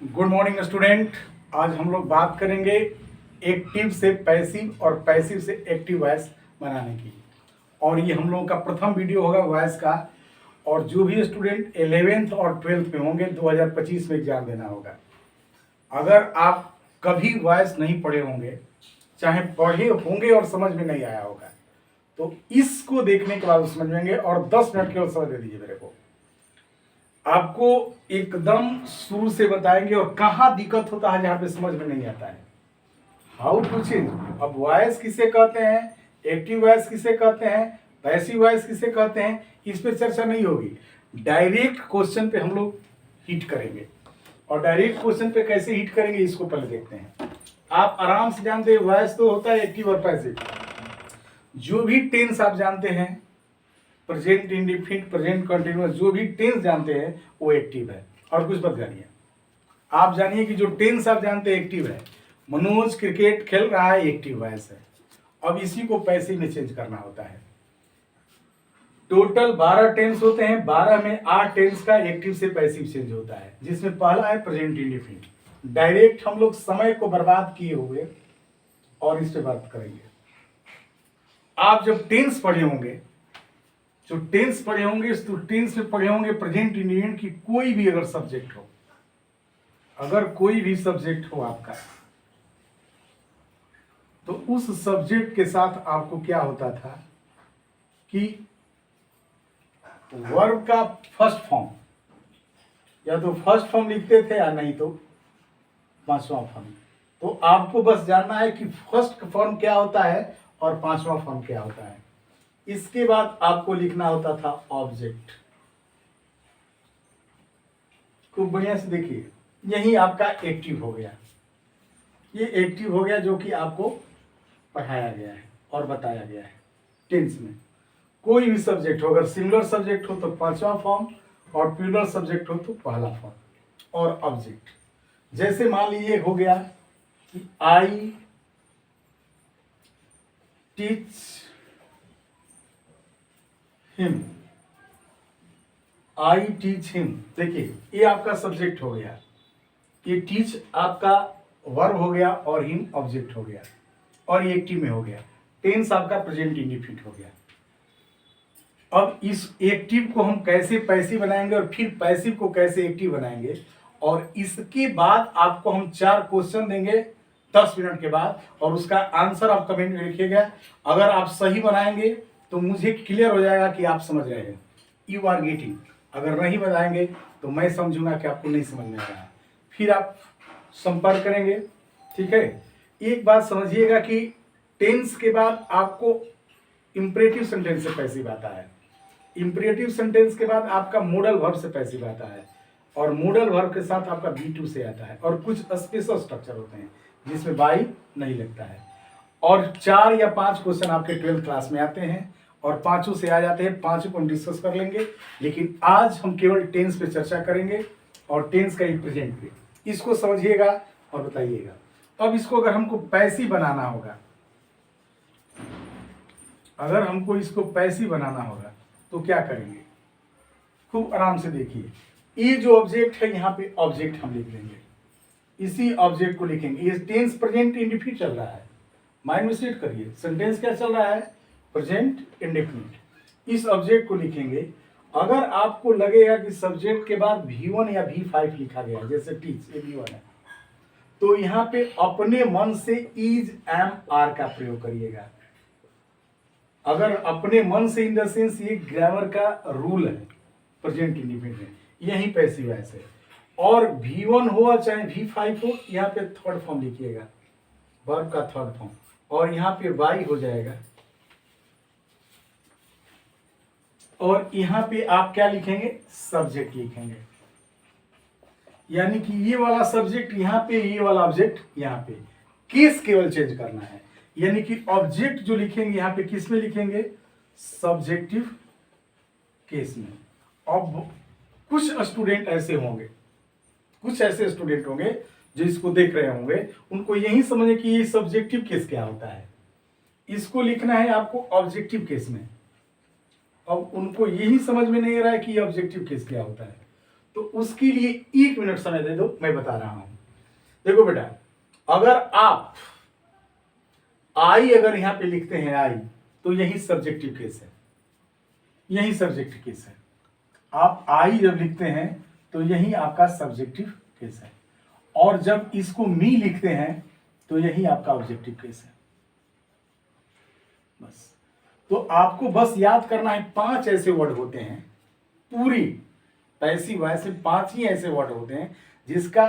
Good morning student. आज हम लोग बात करेंगे एक्टिव से पैसिव और पैसिव से एक्टिव वॉइस बनाने की। और ये हम लोगों का प्रथम वीडियो होगा वॉइस का। और जो भी स्टूडेंट 11th और 12th में होंगे 2025 में एग्जाम देना होगा, अगर आप कभी वॉइस नहीं पढ़े होंगे, चाहे पढ़े होंगे और समझ में नहीं आया होगा, तो इसको देखने के बाद समझ में, और 10 मिनट केवल समय दे दीजिए मेरे को। आपको एकदम शुरू से बताएंगे और कहाँ दिक्कत होता है जहाँ पे समझ में नहीं आता है। How to change. अब वॉइस किसे कहते हैं, एक्टिव वॉइस किसे कहते हैं, पैसिव वॉइस किसे कहते हैं, इस पे चर्चा नहीं होगी। डायरेक्ट क्वेश्चन पे हम लोग हिट करेंगे। और डायरेक्ट क्वेश्चन पे कैसे हिट करेंगे इसको पहले देखते हैं। आप आराम से जानते हैं वॉइस तो होता है एक्टिव और पैसिव। जो भी टेंस आप जानते हैं, प्रेजेंट इंडेफिनिट, प्रेजेंट कंटिन्यूअस, जो भी टेंस जानते हैं वो एक्टिव है। और कुछ मत जानिए, आप जानिए कि जो टेंस आप जानते हैं एक्टिव है। मनोज क्रिकेट खेल रहा है, एक्टिव वॉइस है। अब इसी को पैसिव में चेंज करना होता है। टोटल 12 टेंस होते हैं, 12 में 8 टेंस का एक्टिव से पैसिव चेंज होता है, जिसमें पहला है प्रेजेंट इंडेफिनिट। डायरेक्ट हम लोग समय को बर्बाद किए हुए और इस पे बात करेंगे। आप जब टेंस पढ़े होंगे, जो टेंस पढ़े होंगे तो टेंस में पढ़े होंगे प्रेजेंट इंडियन की कोई भी अगर सब्जेक्ट हो, अगर कोई भी सब्जेक्ट हो आपका, तो उस सब्जेक्ट के साथ आपको क्या होता था कि वर्ब का फर्स्ट फॉर्म, या तो फर्स्ट फॉर्म लिखते थे या नहीं तो पांचवा फॉर्म। तो आपको बस जानना है कि फर्स्ट फॉर्म क्या होता है और पांचवा फॉर्म क्या होता है। इसके बाद आपको लिखना होता था ऑब्जेक्ट। खूब बढ़िया से देखिए, यही आपका एक्टिव हो गया। ये एक्टिव हो गया जो कि आपको पढ़ाया गया है और बताया गया है। टेंस में कोई भी सब्जेक्ट हो, अगर सिंगुलर सब्जेक्ट हो तो पांचवा फॉर्म, और प्लूरल सब्जेक्ट हो तो पहला फॉर्म। और ऑब्जेक्ट जैसे मान लीजिए हो गया कि I teach him, I teach him. देखिए ये आपका सब्जेक्ट हो गया, ये टीच आपका वर्ब हो गया और हिम ऑब्जेक्ट हो गया, और ये एक्टिव में हो गया। टेंस आपका प्रेजेंट इंडेफिनिट हो गया। अब इस एक्टिव को हम कैसे पैसिव बनाएंगे और फिर पैसिव को कैसे एक्टिव बनाएंगे, और इसके बाद आपको हम 4 क्वेश्चन देंगे 10 मिनट के बाद, और उसका आंसर आप कमेंट में लिखिएगा। अगर आप सही बनाएंगे तो मुझे क्लियर हो जाएगा कि आप समझ रहे हैं, यू आर गेटिंग। अगर नहीं बताएंगे तो मैं समझूंगा कि आपको नहीं समझ में आ रहा है, फिर आप संपर्क करेंगे। ठीक है, एक बात समझिएगा कि टेंस के बाद आपको इंपरेटिव सेंटेंस से पैसिव आता है, इंपरेटिव सेंटेंस के बाद आपका मॉडल वर्ब से पैसिव आता है, और मॉडल वर्ब के साथ आपका V2 से आता है, और कुछ स्पेशल स्ट्रक्चर होते हैं जिसमें बाई नहीं लगता है। और 4 या 5 क्वेश्चन आपके 12th क्लास में आते हैं, और पांचों से आ जाते हैं। पांचों को हम डिस्कस कर लेंगे, लेकिन आज हम केवल टेंस पे चर्चा करेंगे, और टेंस का ही प्रेजेंट पे। इसको समझिएगा और बताइएगा। अब इसको अगर हमको पैसिव बनाना होगा, अगर हमको इसको पैसिव बनाना होगा तो क्या करेंगे, खूब आराम से देखिए। ये जो ऑब्जेक्ट है यहाँ पे ऑब्जेक्ट हम लिख लेंगे, इसी ऑब्जेक्ट को लिखेंगे। ये टेंस प्रेजेंट इंडेफिनिट चल रहा है, माइंड में सेट करिए। सेंटेंस क्या चल रहा है, प्रेजेंट इंडेफिनिट। इस ऑब्जेक्ट को लिखेंगे। अगर आपको लगेगा कि सब्जेक्ट के बाद V1 या V5 लिखा गया है, जैसे टीच, ये V1 है, तो यहाँ पे अपने मन से इज, एम, आर का प्रयोग करिएगा। अगर अपने मन से इन द सेंस, ये ग्रामर का रूल है प्रेजेंट इंडेफिनिट, यही पैसिव वॉइस है। और V1 हो चाहे V5 हो, यहाँ पे थर्ड फॉर्म लिखिएगा, वर्ब का थर्ड फॉर्म, और यहाँ पे वाई हो जाएगा। और यहाँ पे आप क्या लिखेंगे, सब्जेक्ट लिखेंगे। यानी कि ये वाला सब्जेक्ट यहाँ पे, ये वाला ऑब्जेक्ट यहाँ पे। केस केवल चेंज करना है, यानी कि ऑब्जेक्ट जो लिखेंगे यहाँ पे किस में लिखेंगे, सब्जेक्टिव केस में। अब कुछ स्टूडेंट ऐसे होंगे, कुछ ऐसे स्टूडेंट होंगे जो इसको देख रहे होंगे, उनको यही समझे कि ये सब्जेक्टिव केस क्या होता है, इसको लिखना है आपको ऑब्जेक्टिव केस में। अब उनको यही समझ में नहीं आ रहा है कि ये ऑब्जेक्टिव केस क्या होता है, तो उसके लिए 1 मिनट समय दे दो, मैं बता रहा हूं। देखो बेटा, अगर आप आई अगर यहां पे लिखते हैं आई, तो यही सब्जेक्टिव केस है, यही सब्जेक्टिव केस है। आप आई जब लिखते हैं तो यही आपका सब्जेक्टिव केस है, और जब इसको मी लिखते हैं तो यही आपका ऑब्जेक्टिव केस है। बस, तो आपको बस याद करना है 5 ऐसे वर्ड होते हैं, पूरी पैसिव वॉइस में 5 ही ऐसे वर्ड होते हैं जिसका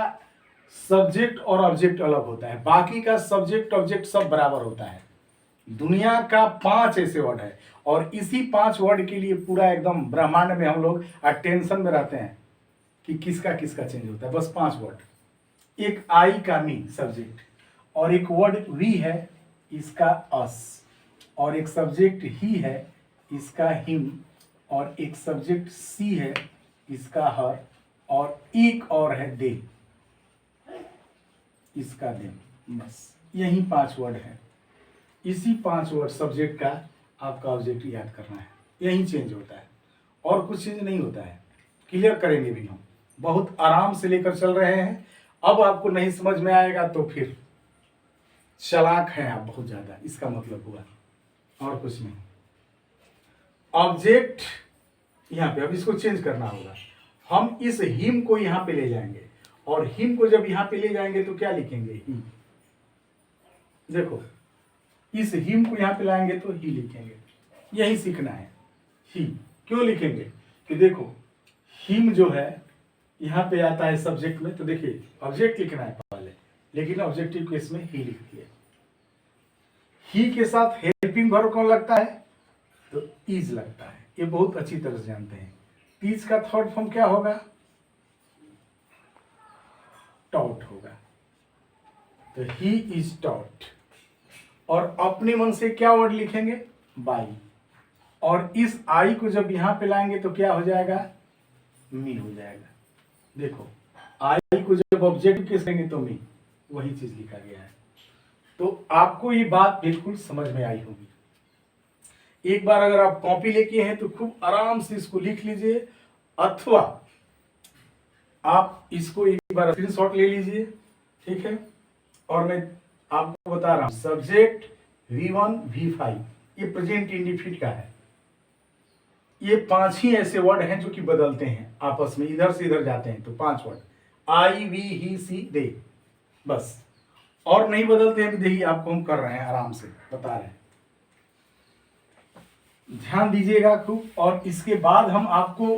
सब्जेक्ट और ऑब्जेक्ट अलग होता है, बाकी का सब्जेक्ट ऑब्जेक्ट सब बराबर होता है। दुनिया का 5 ऐसे वर्ड है, और इसी 5 वर्ड के लिए पूरा एकदम ब्रह्मांड में हम लोग टेंशन में रहते हैं कि किसका किसका चेंज होता है। बस 5 वर्ड, एक आई का मी सब्जेक्ट, और एक वर्ड वी है इसका अस, और एक सब्जेक्ट ही है इसका हिम, और एक सब्जेक्ट सी है इसका हर, और एक और है दे, इसका देम। बस यही 5 वर्ड है। इसी 5 वर्ड सब्जेक्ट का आपका ऑब्जेक्ट याद करना है, यही चेंज होता है, और कुछ चेंज नहीं होता है। क्लियर करेंगे भी हम, बहुत आराम से लेकर चल रहे हैं। अब आपको नहीं समझ में आएगा तो फिर चालाक हैं आप बहुत ज्यादा, इसका मतलब हुआ, और कुछ नहीं। ऑब्जेक्ट यहाँ पे, अब इसको चेंज करना होगा। हम इस हिम को यहाँ पे ले जाएंगे, और हिम को जब यहाँ पे ले जाएंगे तो क्या लिखेंगे? हिम। देखो, इस हिम को यहाँ पे लाएंगे तो ही लिखेंगे, यही सीखना है। ही क्यों लिखेंगे कि देखो, हिम जो है यहाँ पे आता है सब्जेक्ट में, तो देखिए ऑब्जेक्ट लिखना है पहले, लेकिन ऑब्जेक्टिव केस में ही लिख दिए। ही के साथ हेल्पिंग वर्ब कौन लगता है? तो इज लगता है, ये बहुत अच्छी तरह से जानते हैं। इज का थर्ड फॉर्म क्या होगा? टॉट होगा, तो ही इज टॉट। और अपने मन से क्या वर्ड लिखेंगे? बाई। और इस आई को जब यहां पे लाएंगे तो क्या हो जाएगा? मी हो जाएगा। देखो, आई को जब ऑब्जेक्ट केस लेंगे तो मी, वही चीज लिखा गया है। तो आपको ये बात बिल्कुल समझ में आई होगी। एक बार अगर आप कॉपी लेके हैं तो खूब आराम से इसको लिख लीजिए, अथवा आप इसको एक बार स्क्रीनशॉट ले लीजिए, ठीक है। और मैं आपको बता रहा हूं, सब्जेक्ट V1 V5 ये प्रेजेंट इंडिफिनिट का है। ये 5 ही ऐसे वर्ड हैं जो कि बदलते हैं आपस में, इधर से इधर जाते हैं। तो 5 वर्ड, आई वी ही सी दे, बस, और नहीं बदलते हैं। देखिए आपको हम कर रहे हैं, आराम से बता रहे हैं, ध्यान दीजिएगा खूब। और इसके बाद हम आपको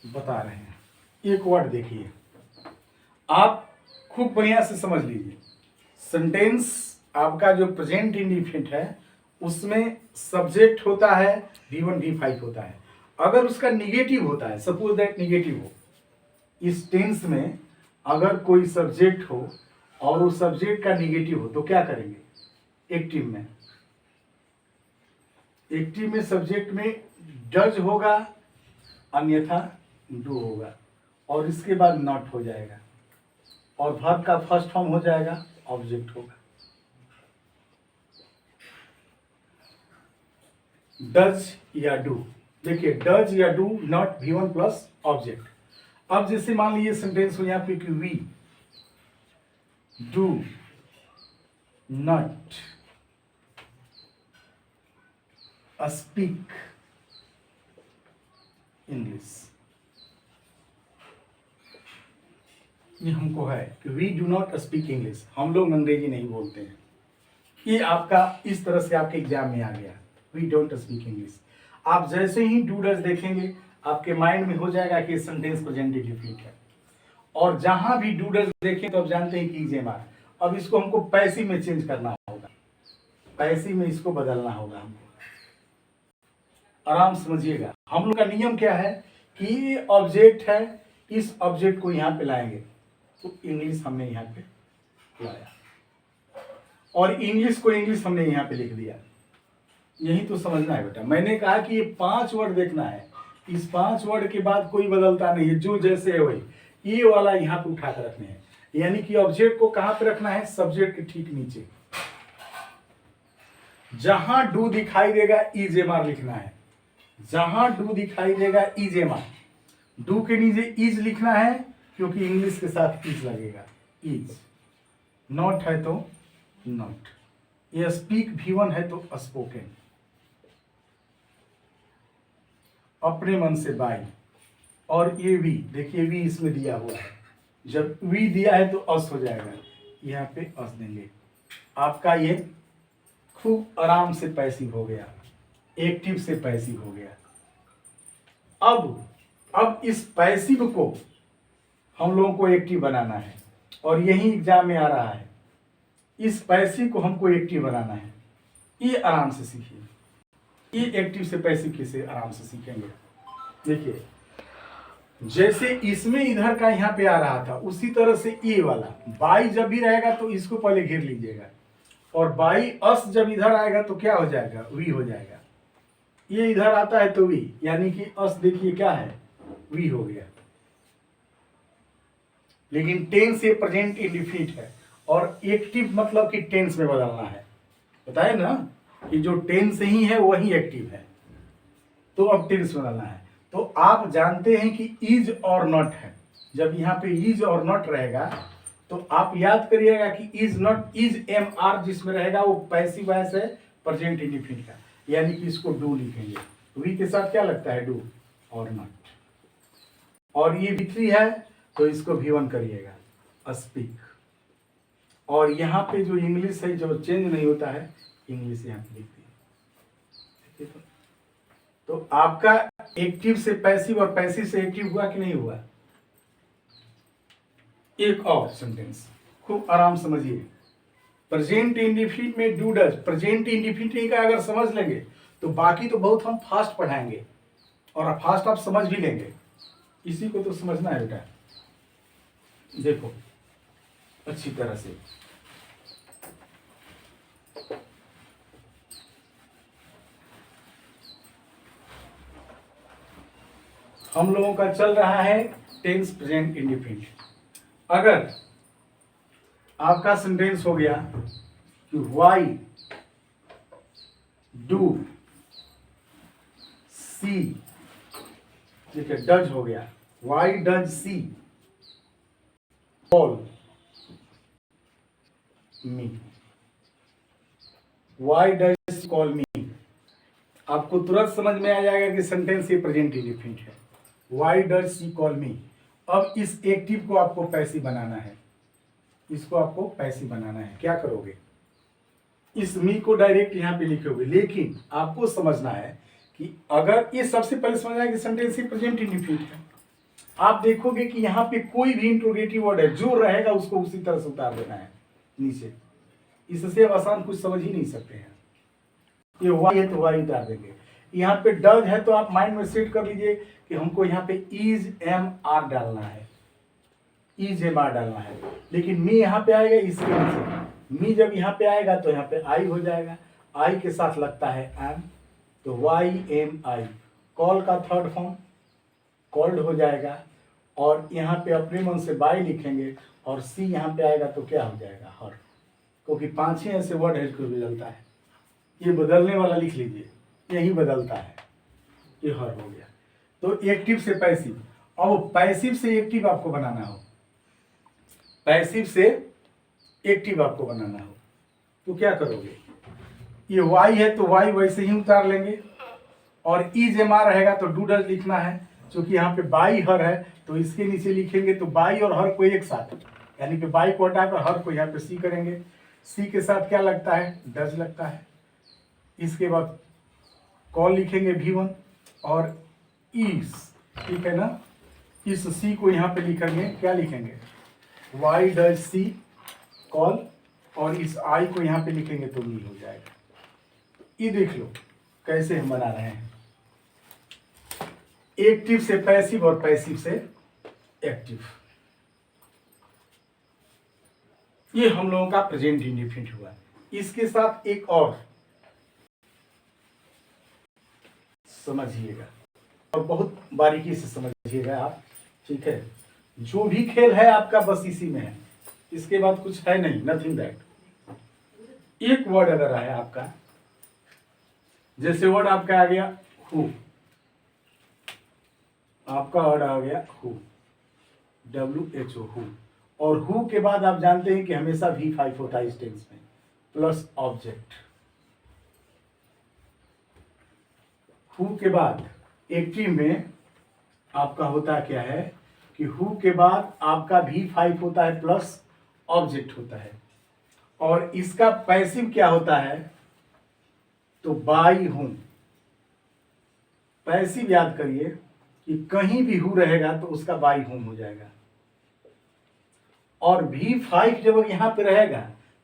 बता रहे हैं। एक वर्ड देखिए, आप खूब बढ़िया से समझ लीजिए। सेंटेंस आपका जो प्रेजेंट इंडिफिनिट है उसमें सब्जेक्ट होता है V1 V5 होता है। अगर उसका निगेटिव होता है, सपोज दैट निगेटिव हो, इस टेंस में अगर कोई सब्जेक्ट हो और उस सब्जेक्ट का निगेटिव हो तो क्या करेंगे? एक्टिव में, एक्टिव में सब्जेक्ट में डज होगा, अन्यथा डू होगा, और इसके बाद नॉट हो जाएगा, और वर्ब का फर्स्ट फॉर्म हो जाएगा ऑब्जेक्ट होगा। डज या डू, देखिए डज या do not V1 plus object. अब जैसे मान लीजिए सेंटेंस हो यहाँ पे कि we do not speak English, ये हमको है कि we do not speak English, हम लोग अंग्रेजी नहीं बोलते हैं। ये आपका इस तरह से आपके एग्जाम में आ गया, वी डोंट स्पीक इंग्लिश। आप जैसे ही डू डज देखेंगे आपके माइंड में हो जाएगा कि सेंटेंस प्रेजेंट इंडिफिनिट है, और जहां भी डू डज देखें तो आप जानते हैं कि इज आर। अब इसको हमको पैसिव में चेंज करना होगा, पैसिव में इसको बदलना होगा हमको। आराम समझिएगा, हम लोग का नियम क्या है कि ये ऑब्जेक्ट है, इस ऑब्जेक्ट को यहाँ पे लाएंगे, तो इंग्लिश हमने यहाँ पे लाया, और इंग्लिश को इंग्लिश हमने यहाँ पे लिख दिया। यही तो समझना है बेटा। मैंने कहा कि ये 5 वर्ड देखना है, इस 5 वर्ड के बाद कोई बदलता नहीं है, जो जैसे है वही। ये वाला यहाँ पे उठा कर रखने हैं, यानी कि ऑब्जेक्ट को कहाँ पे रखना है? सब्जेक्ट के ठीक नीचे। जहां डू दिखाई देगा इज एम आर लिखना है। जहां डू दिखाई देगा इज एम आर, डू के नीचे इज लिखना है क्योंकि इंग्लिश के साथ इज लगेगा। इज नॉट है तो नॉट, ये स्पीक V1 है तो स्पोकन, अपने मन से बाई, और ये वी, देखिए वी इसमें दिया हुआ है, जब वी दिया है तो अस हो जाएगा, यहाँ पे अस देंगे। आपका ये खूब आराम से पैसिव हो गया, एक्टिव से पैसिव हो गया। अब इस पैसिव को हम लोगों को एक्टिव बनाना है, और यही एग्जाम में आ रहा है। इस पैसिव को हमको एक्टिव बनाना है, ये आराम से सीखिए। ये एक्टिव से पैसिव कैसे आराम से सीखेंगे, देखिए जैसे इसमें इधर का यहाँ पे आ रहा था, उसी तरह से ये वाला बाई जब भी रहेगा तो इसको पहले घेर लीजिएगा, और बाई अस जब इधर आएगा तो क्या हो जाएगा, वी हो जाएगा। ये इधर आता है तो वी, यानी कि अस देखिए क्या है, वी हो गया। लेकिन टेंस ये प्रेजेंट इंडेफिनिट है, और एक्टिव मतलब कि टेंस में बदलना है। बताए ना कि जो टेंस ही है वही एक्टिव है, तो अब टेंस बदलना है। तो आप जानते हैं कि इज और नॉट है, जब यहाँ पे इज और नॉट रहेगा तो आप याद करिएगा कि is not, is am are जिसमें रहेगा वो पैसिव वॉइस है प्रेजेंट इंडेफिनिट का, यानी कि इसको डू लिखेंगे। वी के साथ क्या लगता है, डू और नॉट, और ये V3 है तो इसको V1 करिएगा, स्पीक। और यहाँ पे जो इंग्लिश है जो चेंज नहीं होता है, इंग्लिश यहाँ पे लिख दी। तो आपका एक्टिव से पैसिव और पैसिव से एक्टिव हुआ कि नहीं हुआ। एक और सेंटेंस खूब आराम समझिए, प्रेजेंट इंडेफिनिट में डू डज, प्रेजेंट इंडेफिनिट का अगर समझ लेंगे तो बाकी तो बहुत हम फास्ट पढ़ाएंगे, और फास्ट आप समझ भी लेंगे। इसी को तो समझना है बेटा, देखो अच्छी तरह से। हम लोगों का चल रहा है टेंस प्रेजेंट इंडेफिनिट। अगर आपका सेंटेंस हो गया कि वाई डू सी, ठीक है, डज हो गया, why does she call me, why does she call मी, आपको तुरंत समझ में आ जाएगा कि सेंटेंस ये प्रेजेंट इंडेफिनिट है। वाई डज सी कॉल मी। अब इस एक्टिव को आपको पैसिव बनाना है, इसको आपको पैसिव बनाना है। क्या करोगे, इस मी को डायरेक्ट यहाँ पे लिखोगे, लेकिन आपको समझना है कि अगर ये सबसे पहले समझना है कि सेंटेंस ही प्रेजेंट इंडेफिनिट है। आप देखोगे कि यहाँ पे कोई भी इंट्रोगेटिव वर्ड है, जो रहेगा उसको उसी तरह से उतार देना है नीचे। इससे आसान कुछ समझ ही नहीं सकते हैं। ये वाई है तो वाई उतार देंगे। यहाँ पे डज है तो आप माइंड में सेट कर लीजिए कि हमको यहाँ पे इज एम आर डालना है, इज एम आर डालना है। लेकिन मी यहाँ पे आएगा इसके नीचे, मी जब यहाँ पे आएगा तो यहाँ पे आई हो जाएगा, आई के साथ लगता है एम, तो वाई एम आई। कॉल का थर्ड फॉर्म कॉल्ड हो जाएगा, और यहाँ पे अपने मन से बाई लिखेंगे, और सी यहाँ पे आएगा तो क्या हो जाएगा, हर, क्योंकि 5 ही ऐसे वर्ड है जो बदलता है। ये बदलने वाला लिख लीजिए, यही बदलता है, ये हर हो गया। तो एक्टिव से पैसिव, और पैसिव से एक्टिव आपको बनाना हो, पैसिव से एक्टिव आपको बनाना हो तो क्या करोगे, ये वाई है तो वाई वैसे ही उतार लेंगे, और इज एम आर रहेगा तो डू डज लिखना है। क्योंकि यहाँ पे बाई हर है तो इसके नीचे लिखेंगे तो बाई और हर को एक साथ, यानी कि बाई को हटाकर हर को यहाँ पे सी करेंगे। सी के साथ क्या लगता है, डज लगता है। इसके बाद कॉल लिखेंगे V1 और इस, ठीक है ना, इस सी को यहाँ पे लिखेंगे, क्या लिखेंगे, वाई डज सी कॉल, और इस आई को यहाँ पे लिखेंगे तो मी हो जाएगा। ये देख लो कैसे हम बना रहे हैं, एक्टिव से पैसिव और पैसिव से एक्टिव। ये हम लोगों का प्रेजेंट इंडेफिनिट हुआ। इसके साथ एक और समझिएगा, और बहुत बारीकी से समझिएगा आप, ठीक है। जो भी खेल है आपका बस इसी में है, इसके बाद कुछ है नहीं, नथिंग दैट। एक वर्ड अगर है आपका जैसे वर्ड आपका आ गया हु, आपका वर्ड आ गया हु, WHO हु, और हु के बाद आप जानते हैं कि हमेशा V5 होता है इस टेंस में, प्लस ऑब्जेक्ट। हु के बाद एक्टिव में आपका होता क्या है कि हु के बाद आपका V5 होता है प्लस ऑब्जेक्ट होता है, और इसका पैसिव क्या होता है तो बाई हूं। पैसिव याद करिए कि कहीं भी हु रहेगा तो उसका बाई हूं हो जाएगा, और V5 जब यहां पे रहेगा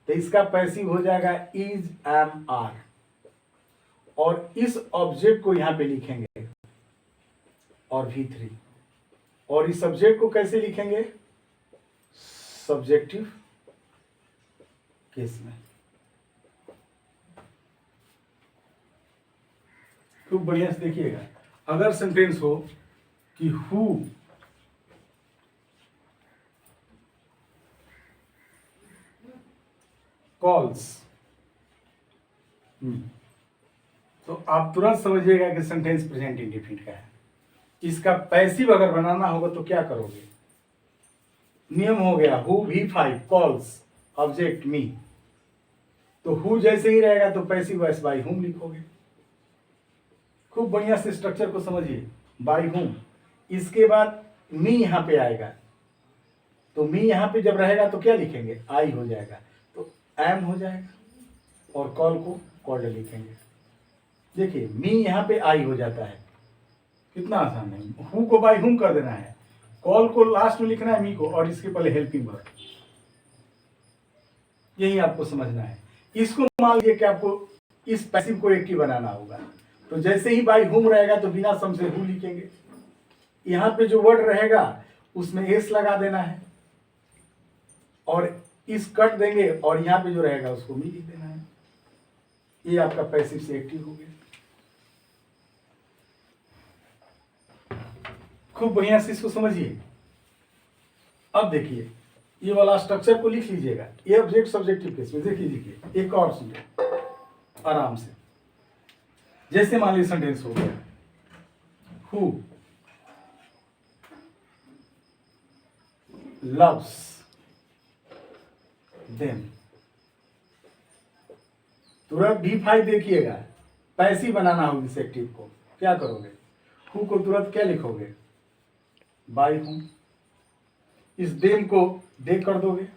तो इसका पैसिव हो जाएगा इज एम आर, और इस ऑब्जेक्ट को यहां पे लिखेंगे और V3, और इस सब्जेक्ट को कैसे लिखेंगे सब्जेक्टिव केस में। खूब बढ़िया से देखिएगा, अगर सेंटेंस हो कि हु कॉल्स, तो आप तुरंत समझिएगा कि सेंटेंस प्रेजेंट इंडेफिनिट का है। इसका पैसिव अगर बनाना होगा तो क्या करोगे, नियम हो गया हु V5 कॉल्स ऑब्जेक्ट मी, तो हु जैसे ही रहेगा तो पैसिव वॉइस बाई हुम लिखोगे। खूब बढ़िया से स्ट्रक्चर को समझिए, बाई हुम, इसके बाद मी यहां पे आएगा, तो मी यहां पे जब रहेगा तो क्या लिखेंगे आई हो जाएगा, तो एम हो जाएगा, और कॉल को कॉल्ड लिखेंगे। देखिए मी यहां पे आई हो जाता है, कितना आसान है, हु को बाई हुम कर देना है, कॉल को लास्ट में लिखना है मी को, और इसके पहले हेल्पिंग वर्ब, यही आपको समझना है। इसको मान लीजिए कि आपको इस पैसिव को एक्टिव बनाना होगा, तो जैसे ही बाई हुम रहेगा तो बिना सम से हु लिखेंगे, यहां पे जो वर्ड रहेगा उसमें एस लगा देना है, और इस कट देंगे, और यहां पे जो रहेगा उसको मी लिख देना है। ये आपका पैसिव से एक्टिव हो गया। खूब बढ़िया से इसको समझिए। अब देखिए ये वाला स्ट्रक्चर को लिख लीजिएगा, ये ऑब्जेक्ट सब्जेक्टिव केस में देखिए, लिखिए एक और सुनिए आराम से। जैसे मान लीजिए सेंटेंस हो गया हु लव्स देम, तुरंत V5 देखिएगा, पैसिव बनाना होगी इस एक्टिव को, क्या करोगे हु को तुरंत क्या लिखोगे बाई हुम, इस देम को दे कर दोगे,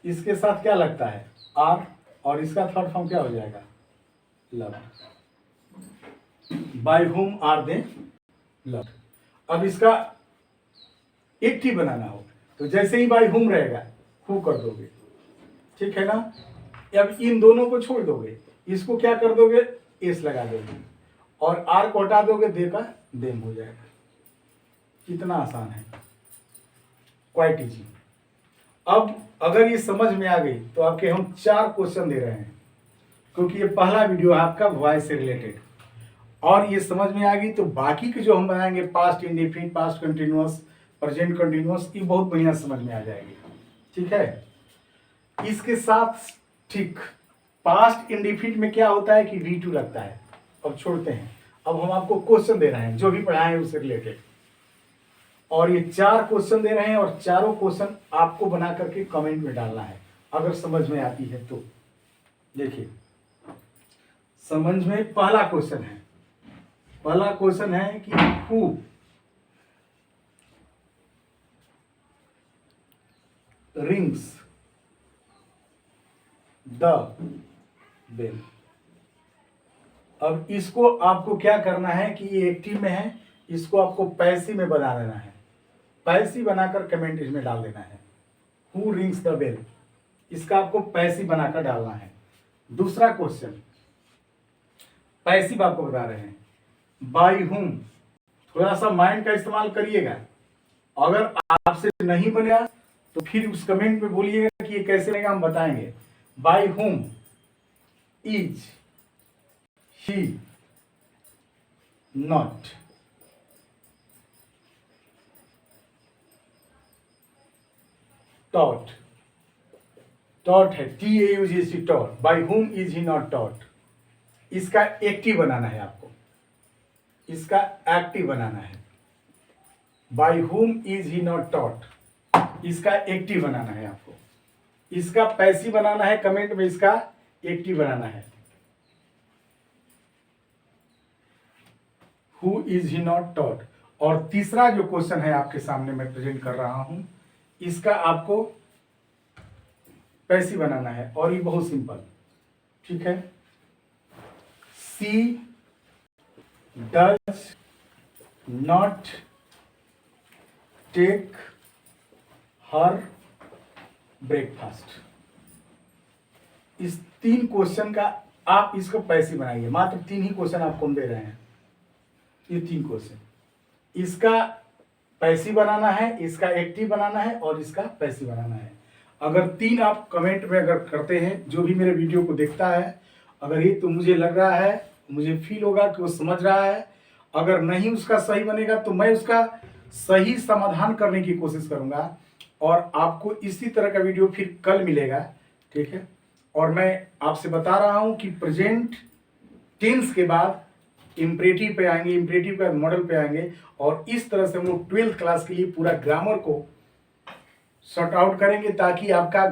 इसके साथ क्या लगता है आर, और इसका थर्ड फॉर्म क्या हो जाएगा love, by whom are they love. अब इसका एक्टिव बनाना हो तो जैसे ही बाई हुम रहेगा हु कर दोगे, ठीक है ना। अब इन दोनों को छोड़ दोगे, इसको क्या कर दोगे एस लगा दोगे, और आर को हटा दोगे, दे का देम हो जाएगा। कितना आसान है, क्वाइट इजी। अब अगर ये समझ में आ गई तो आपके हम 4 क्वेश्चन दे रहे हैं, क्योंकि ये पहला वीडियो है आपका वॉइस से रिलेटेड, और ये समझ में आ गई तो बाकी के जो हम बनाएंगे past indefinite, past continuous, present continuous, ये बहुत बढ़िया समझ में आ जाएगी, ठीक है। इसके साथ ठीक पास्ट इंडेफिनिट में क्या होता है कि V2 लगता है। अब छोड़ते हैं, अब हम आपको क्वेश्चन दे रहे हैं जो भी पढ़ाए हैं उससे रिलेटेड, और ये 4 क्वेश्चन दे रहे हैं, और चारों क्वेश्चन आपको बना करके कमेंट में डालना है अगर समझ में आती है तो। देखिए समझ में पहला क्वेश्चन है, पहला क्वेश्चन है कि हु रिंग्स द बेल। अब इसको आपको क्या करना है कि ये एक्टिव में है, इसको आपको पैसिव में बना देना है, पैसिव बनाकर कमेंट इसमें डाल देना है, हु रिंग्स द बेल, इसका आपको पैसिव बनाकर डालना है। दूसरा क्वेश्चन पैसिव आपको बता रहे हैं बाई हुम, थोड़ा सा माइंड का इस्तेमाल करिएगा, अगर आपसे नहीं बनेगा तो फिर उस कमेंट में बोलिएगा कि ये कैसे बनेगा, हम बताएंगे। बाई हुम is he not taught, taught है TAUGHT, टॉट, बाई हुम इज ही नॉट टॉट, इसका एक्टिव बनाना है आपको, इसका एक्टिव बनाना है। By whom is he not taught, इसका एक्टिव बनाना है आपको। इसका पैसिव बनाना है, कमेंट में इसका एक्टिव बनाना है। Who is he not taught. और तीसरा जो क्वेश्चन है आपके सामने मैं प्रेजेंट कर रहा हूं, इसका आपको पैसिव बनाना है और ये बहुत सिंपल, ठीक है। She does not take her breakfast. इस 3 क्वेश्चन का आप इसको पैसिव बनाइए। मात्र 3 ही क्वेश्चन आपको हम दे रहे हैं, ये 3 क्वेश्चन। इसका पैसिव बनाना है, इसका एक्टिव बनाना है और इसका पैसिव बनाना है। अगर 3 आप कमेंट में अगर करते हैं, जो भी मेरे वीडियो को देखता है, अगर ये तो मुझे लग रहा है, मुझे फील होगा कि वो समझ रहा है। अगर नहीं उसका सही बनेगा तो मैं उसका सही समाधान करने की कोशिश करूंगा और आपको इसी तरह का वीडियो फिर कल मिलेगा, ठीक है। और मैं आपसे बता रहा हूं कि प्रेजेंट टेंस के बाद इम्परेटिव पे आएंगे, इम्परेटिव के बाद मॉडल पे आएंगे और इस तरह से हम लोग 12th क्लास के लिए पूरा ग्रामर को सॉर्ट आउट करेंगे ताकि आपका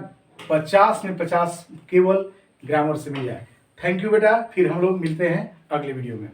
50 में 50 केवल ग्रामर से मिल जाए। थैंक यू बेटा, फिर हम लोग मिलते हैं अगले वीडियो में।